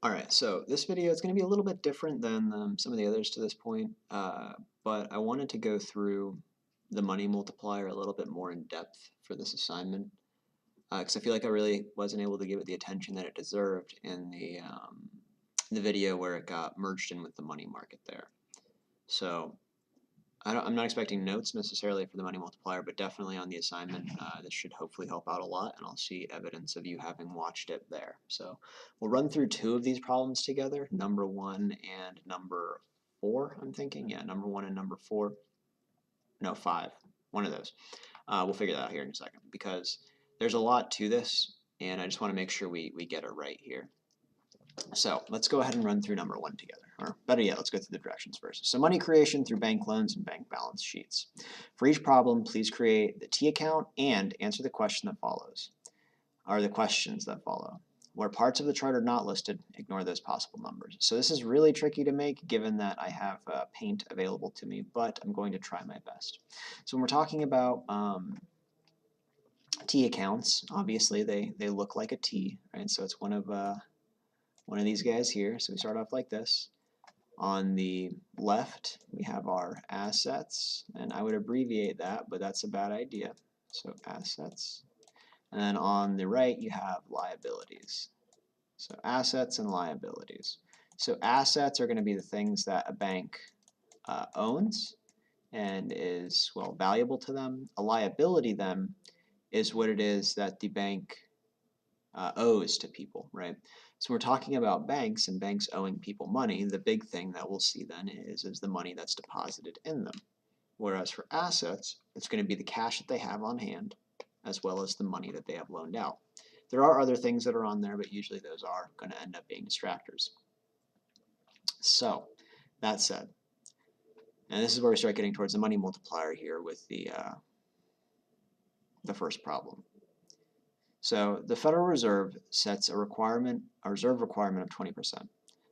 Alright, so this video is going to be a little bit different than some of the others to this point, but I wanted to go through the money multiplier a little bit more in depth for this assignment, because I feel like I really wasn't able to give it the attention that it deserved in the video where it got merged in with the money market there. So I'm not expecting notes necessarily for the money multiplier, but definitely on the assignment, this should hopefully help out a lot, and I'll see evidence of you having watched it there. So we'll run through two of these problems together, number 1 and number 4, I'm thinking. Yeah, number 1 and number 4. No, 5. One of those. We'll figure that out here in a second, because there's a lot to this, and I just want to make sure we get it right here. So let's go ahead and run through number 1 together. Or better yet, let's go through the directions first. So money creation through bank loans and bank balance sheets. For each problem, please create the T account and answer the question that follows, or the questions that follow. Where parts of the chart are not listed, ignore those possible numbers. So this is really tricky to make given that I have paint available to me, but I'm going to try my best. So when we're talking about T accounts, obviously they look like a T, right? So it's one of these guys here. So we start off like this. On the left, we have our assets, and I would abbreviate that, but that's a bad idea. So assets. And then on the right, you have liabilities. So assets and liabilities. So assets are going to be the things that a bank owns and is, well, valuable to them. A liability, then, is what it is that the bank owes to people, right? So we're talking about banks and banks owing people money. The big thing that we'll see then is the money that's deposited in them. Whereas for assets, it's going to be the cash that they have on hand as well as the money that they have loaned out. There are other things that are on there, but usually those are going to end up being distractors. So that said, and this is where we start getting towards the money multiplier here with the first problem. So the Federal Reserve sets a reserve requirement of 20%.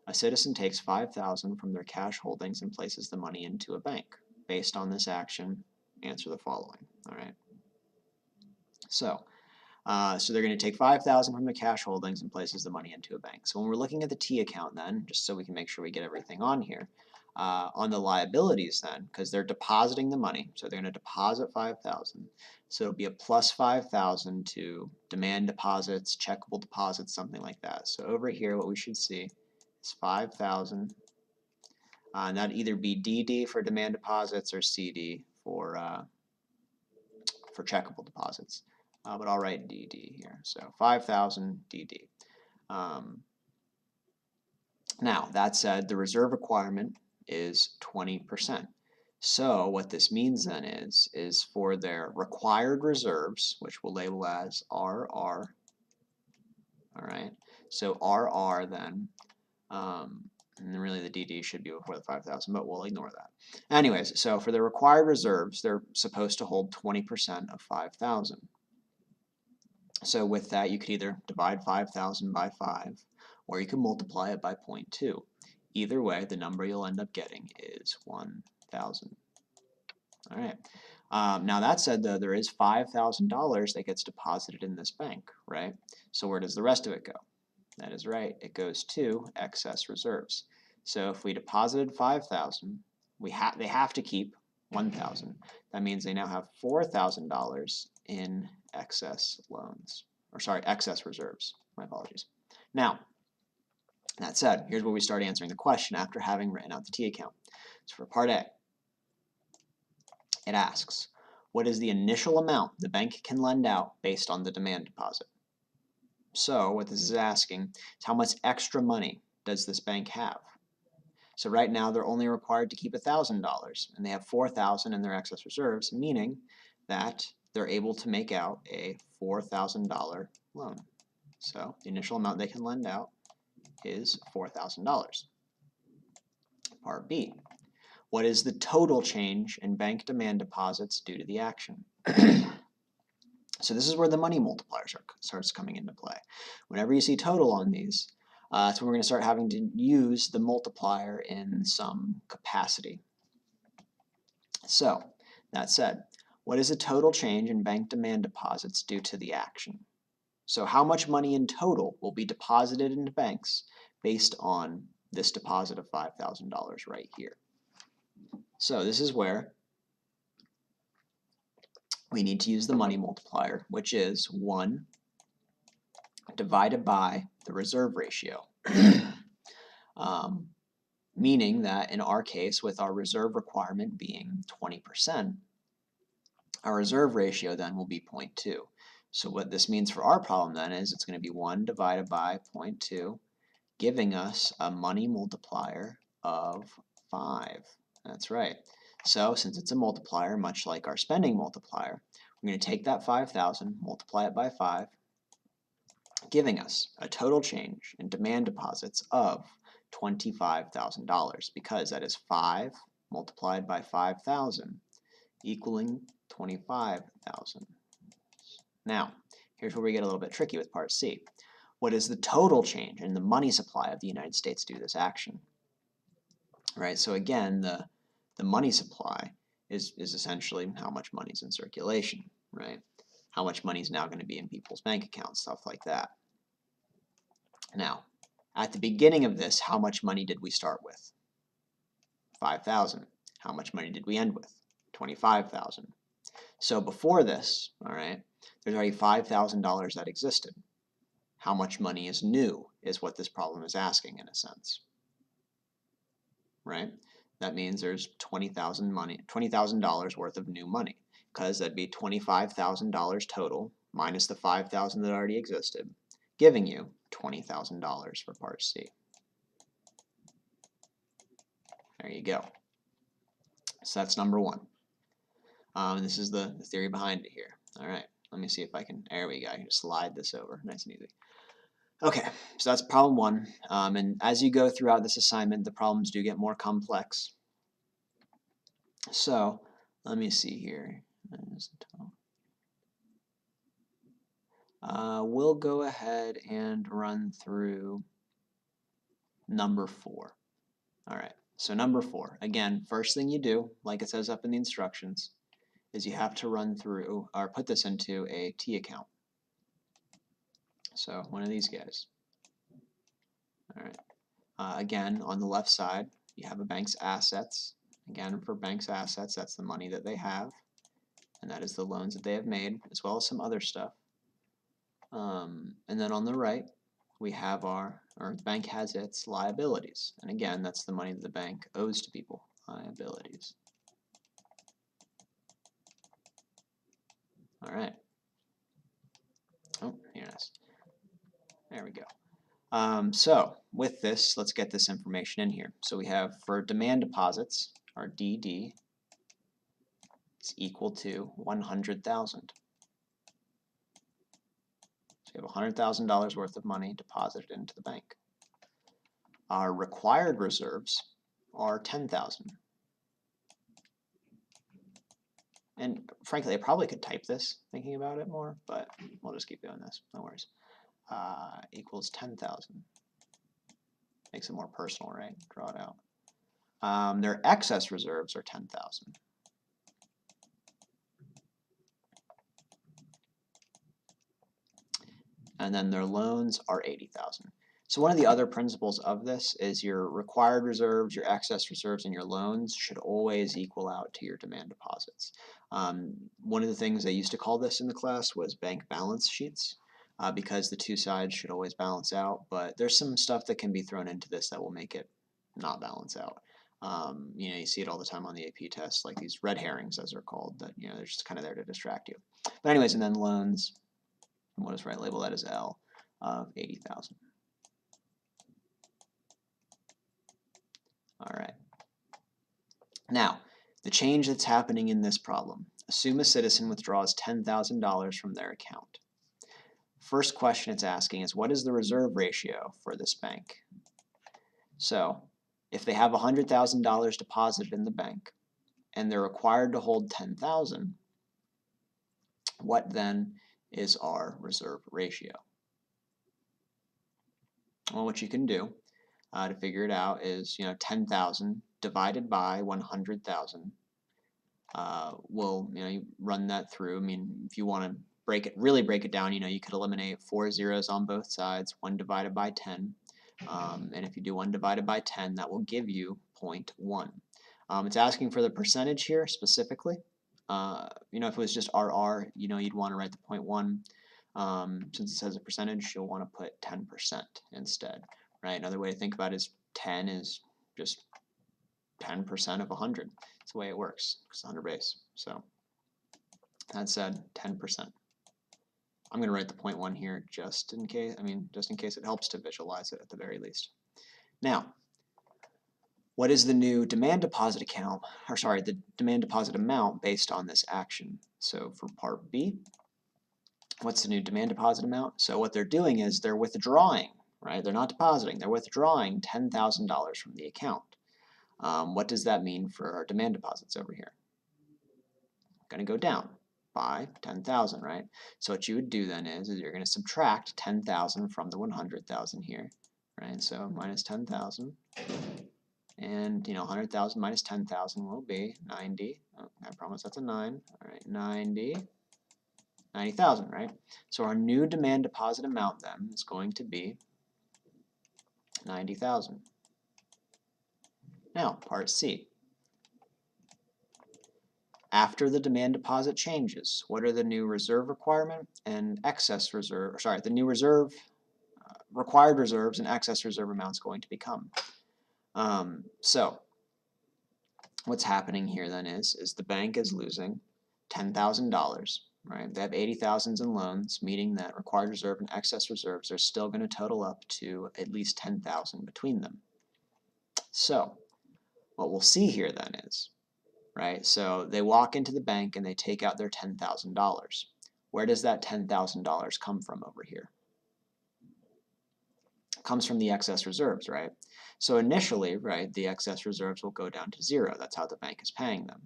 A citizen takes $5,000 from their cash holdings and places the money into a bank. Based on this action, answer the following. All right. So they're going to take $5,000 from their cash holdings and places the money into a bank. So when we're looking at the T account then, just so we can make sure we get everything on here, on the liabilities then, because they're depositing the money, so they're going to deposit $5,000. So it'll be a plus $5,000 to demand deposits, checkable deposits, something like that. So over here, what we should see is $5,000. And that'd either be DD for demand deposits or CD for checkable deposits. But I'll write DD here. So 5,000 DD. Now, that said, the reserve requirement is 20%. So what this means then is for their required reserves, which we'll label as RR, all right? So RR then, and really the DD should be before the 5,000, but we'll ignore that. Anyways, so for the required reserves, they're supposed to hold 20% of 5,000. So with that, you could either divide 5,000 by 5, or you can multiply it by 0.2. Either way, the number you'll end up getting is 1,000. All right. Now that said, though, there is $5,000 that gets deposited in this bank, right? So where does the rest of it go? That is right. It goes to excess reserves. So if we deposited 5,000, they have to keep 1,000. That means they now have $4,000 in excess loans, or sorry, excess reserves. My apologies. Now, that said, here's where we start answering the question after having written out the T account. So for part A, it asks, what is the initial amount the bank can lend out based on the demand deposit? So what this is asking is how much extra money does this bank have? So right now they're only required to keep $1,000, and they have $4,000 in their excess reserves, meaning that they're able to make out a $4,000 loan. So the initial amount they can lend out is $4,000. Part B, what is the total change in bank demand deposits due to the action? So this is where the money multiplier starts coming into play. Whenever you see total on these, that's when we're going to start having to use the multiplier in some capacity. So that said, what is the total change in bank demand deposits due to the action? So how much money in total will be deposited into banks based on this deposit of $5,000 right here? So this is where we need to use the money multiplier, which is 1 divided by the reserve ratio. Meaning that in our case, with our reserve requirement being 20%, our reserve ratio then will be 0.2. So what this means for our problem then is it's going to be 1 divided by 0.2, giving us a money multiplier of 5. That's right. So since it's a multiplier, much like our spending multiplier, we're going to take that 5,000, multiply it by 5, giving us a total change in demand deposits of $25,000, because that is 5 multiplied by 5,000 equaling 25,000. Now, here's where we get a little bit tricky with part C. What is the total change in the money supply of the United States due to this action? Right, so again, the money supply is essentially how much money is in circulation, right? How much money is now going to be in people's bank accounts, stuff like that. Now, at the beginning of this, how much money did we start with? 5,000. How much money did we end with? 25,000. So before this, all right, there's already $5,000 that existed. How much money is new is what this problem is asking in a sense, right? That means there's $20,000 worth of new money, because that'd be $25,000 total minus the 5,000 that already existed, giving you $20,000 for part C. There you go. So that's number 1. This is the theory behind it here. All right, let me see if I can, there we go, I can just slide this over, nice and easy. Okay, so that's problem 1, and as you go throughout this assignment, the problems do get more complex. So, let me see here. We'll go ahead and run through number 4. All right, so number 4, again, first thing you do, like it says up in the instructions, is you have to run through, or put this into a T account. So, one of these guys. All right. Again, on the left side, you have a bank's assets. Again, for bank's assets, that's the money that they have, and that is the loans that they have made, as well as some other stuff. And then on the right, we have the bank has its liabilities. And again, that's the money that the bank owes to people, liabilities. All right. Oh, here it is. There we go. So with this, let's get this information in here. So we have for demand deposits, our DD is equal to 100,000. So we have $100,000 worth of money deposited into the bank. Our required reserves are 10,000. And frankly, I probably could type this thinking about it more, but we'll just keep doing this, no worries. Equals 10,000. Makes it more personal, right? Draw it out. Their excess reserves are 10,000. And then their loans are 80,000. So one of the other principles of this is your required reserves, your excess reserves, and your loans should always equal out to your demand deposits. One of the things they used to call this in the class was bank balance sheets, because the two sides should always balance out, but there's some stuff that can be thrown into this that will make it not balance out. You see it all the time on the AP tests, like these red herrings, as they're called, that they're just kind of there to distract you. But anyways, and then loans, what is right label that is L, of 80,000. All right. Now, the change that's happening in this problem. Assume a citizen withdraws $10,000 from their account. First question it's asking is, what is the reserve ratio for this bank? So, if they have $100,000 deposited in the bank, and they're required to hold 10,000, what then is our reserve ratio? Well, what you can do to figure it out is, 10,000 divided by 100,000. You run that through. I mean, if you want to really break it down, you could eliminate 4 zeros on both sides, 1 divided by 10. And if you do 1 divided by 10, that will give you 0.1. It's asking for the percentage here specifically. If it was just RR, you'd want to write the 0.1. Since it says a percentage, you'll want to put 10% instead, right? Another way to think about it is 10 is just 10% of 100. That's the way it works. It's 100 base. So that said, 10%. I'm going to write the 0.1 here just in case it helps to visualize it at the very least. Now, what is the new demand deposit account, or sorry, the demand deposit amount based on this action? So for part B, what's the new demand deposit amount? So what they're doing is they're withdrawing, right? They're not depositing, they're withdrawing $10,000 from the account. What does that mean for our demand deposits over here? Going to go down by 10,000, right? So what you would do then is you're going to subtract 10,000 from the 100,000 here, right? So minus 10,000, and 100,000 minus 10,000 will be 90. Oh, I promise that's a 9. All right, 90,000, right? So our new demand deposit amount then is going to be 90,000. Now, part C. After the demand deposit changes, what are the new reserve requirement and excess reserve, the new required reserves and excess reserve amounts going to become? So what's happening here then is the bank is losing $10,000, right? They have 80,000 in loans, meaning that required reserve and excess reserves are still going to total up to at least 10,000 between them. So what we'll see here then is, right, so they walk into the bank and they take out their $10,000. Where does that $10,000 come from over here? It comes from the excess reserves, right? So initially, right, the excess reserves will go down to 0. That's how the bank is paying them.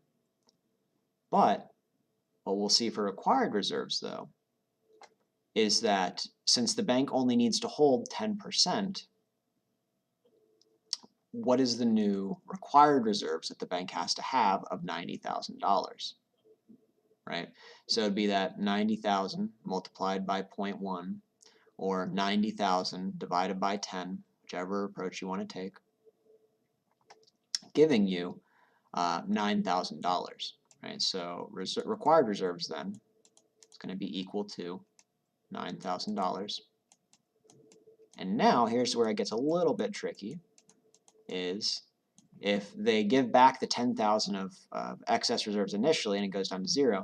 But what we'll see for required reserves, though, is that since the bank only needs to hold 10%, what is the new required reserves that the bank has to have of $90,000, right? So it'd be that 90,000 multiplied by 0.1, or 90,000 divided by 10, whichever approach you want to take, giving you $9,000, right? So required reserves then is going to be equal to $9,000. And now here's where it gets a little bit tricky, is if they give back the 10,000 of excess reserves initially and it goes down to 0,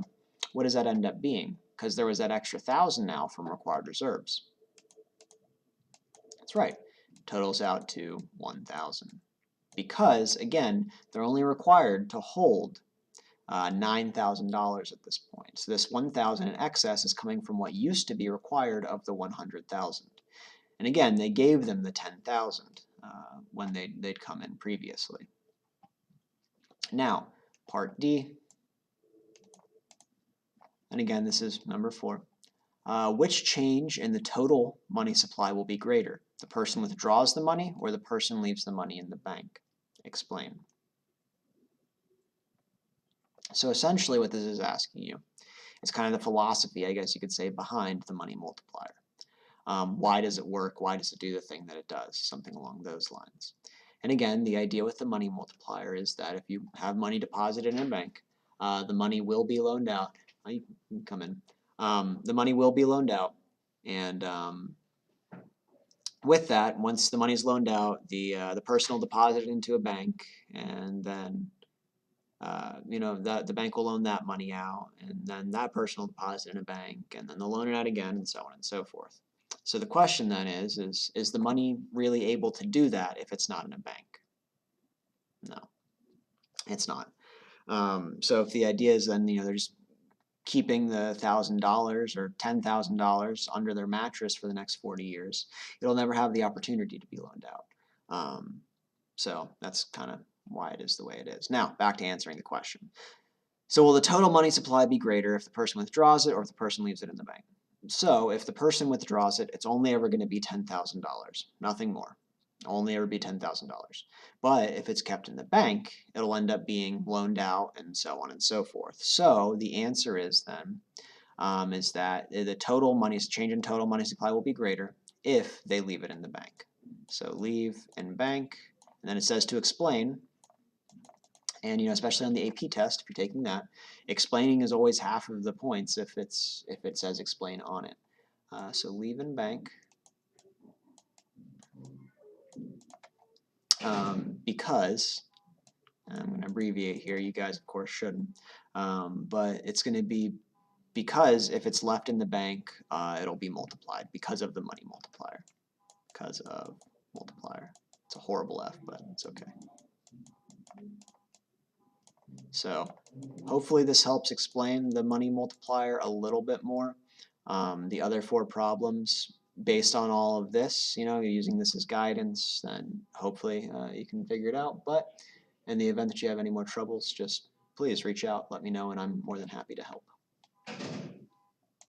what does that end up being? Because there was that extra 1,000 now from required reserves. That's right, totals out to 1,000. Because, again, they're only required to hold $9,000 at this point. So this 1,000 in excess is coming from what used to be required of the 100,000. And again, they gave them the 10,000 when they'd come in previously. Now, part D, and again, this is number 4. Which change in the total money supply will be greater? The person withdraws the money or the person leaves the money in the bank? Explain. So essentially what this is asking you is kind of the philosophy, I guess you could say, behind the money multiplier. Why does it work? Why does it do the thing that it does? Something along those lines. And again, the idea with the money multiplier is that if you have money deposited in a bank, the money will be loaned out. You can come in. The money will be loaned out, and with that, once the money is loaned out, the person will deposit it into a bank, and then the bank will loan that money out, and then that person will deposit in a bank, and then they'll loan it out again, and so on and so forth. So the question then is the money really able to do that if it's not in a bank? No, it's not. So if the idea is then they're just keeping the $1,000 or $10,000 under their mattress for the next 40 years, it'll never have the opportunity to be loaned out. So that's kind of why it is the way it is. Now, back to answering the question. So will the total money supply be greater if the person withdraws it or if the person leaves it in the bank? So if the person withdraws it, it's only ever going to be $10,000, nothing more. Only ever be $10,000. But if it's kept in the bank, it'll end up being loaned out and so on and so forth. So the answer is then is that the total money, change in total money supply will be greater if they leave it in the bank. So leave in bank, and then it says to explain. And especially on the AP test, if you're taking that, explaining is always half of the points if it says explain on it. So leave in bank, because I'm going to abbreviate here. You guys, of course, shouldn't, but it's going to be because if it's left in the bank, it'll be multiplied because of the money multiplier. Because of multiplier. It's a horrible F, but it's okay. So hopefully this helps explain the money multiplier a little bit more. The other 4 problems, based on all of this, you're using this as guidance, then hopefully you can figure it out. But in the event that you have any more troubles, just please reach out, let me know, and I'm more than happy to help.